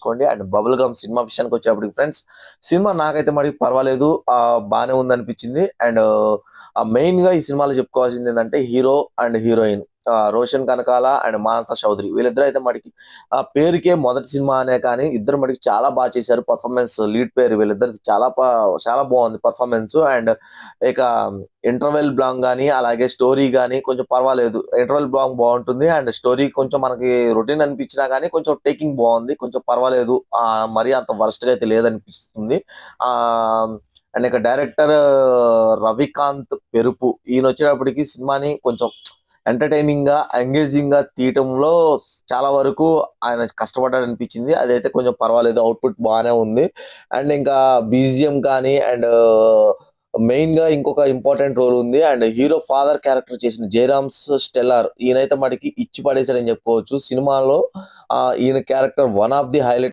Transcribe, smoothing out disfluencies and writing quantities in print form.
చూసుకోండి. And bubble gum cinema విషయానికి వచ్చేప్పటికి ఫ్రెండ్స్, సినిమా నాకైతే మరి పర్వాలేదు, బానే ఉందనిపించింది. అండ్ మెయిన్ గా ఈ సినిమాలో చెప్పుకోవాల్సింది ఏంటంటే hero and heroine Roshan Kanakala and Manasa Chowdary, వీళ్ళిద్దరు అయితే మటుకి ఆ పేరుకే మొదటి సినిమా అనే కానీ ఇద్దరు మటుకి చాలా బాగా చేశారు. పర్ఫార్మెన్స్ లీడ్ పేరు వీళ్ళిద్దరు చాలా బాగుంది పర్ఫార్మెన్స్. అండ్ ఇక ఇంటర్వెల్ బ్లాంగ్ కానీ అలాగే స్టోరీ కానీ కొంచెం పర్వాలేదు. ఇంటర్వెల్ బ్లాంగ్ బాగుంటుంది అండ్ స్టోరీ కొంచెం మనకి రొటీన్ అనిపించినా కానీ కొంచెం టేకింగ్ బాగుంది, కొంచెం పర్వాలేదు. మరీ అంత వరస్ట్ గా అయితే లేదనిపిస్తుంది. ఆ అండ్ ఇక డైరెక్టర్ రవికాంత్ పెరుపు, ఈయన వచ్చేటప్పటికి సినిమాని కొంచెం ఎంటర్టైనింగ్ గా ఎంగేజింగ్ గా తీయటంలో చాలా వరకు ఆయన కష్టపడ్డాడు అనిపించింది. అదైతే కొంచెం పర్వాలేదు, అవుట్పుట్ బాగానే ఉంది. అండ్ ఇంకా బీజిఎం కానీ అండ్ మెయిన్ గా ఇంకొక ఇంపార్టెంట్ రోల్ ఉంది. అండ్ హీరో ఫాదర్ క్యారెక్టర్ చేసిన జయరామ్స్ స్టెల్లార్, ఈయనైతే మనకి ఇచ్చి పడేశాడని చెప్పుకోవచ్చు సినిమాలో. ఈయన character one of the highlight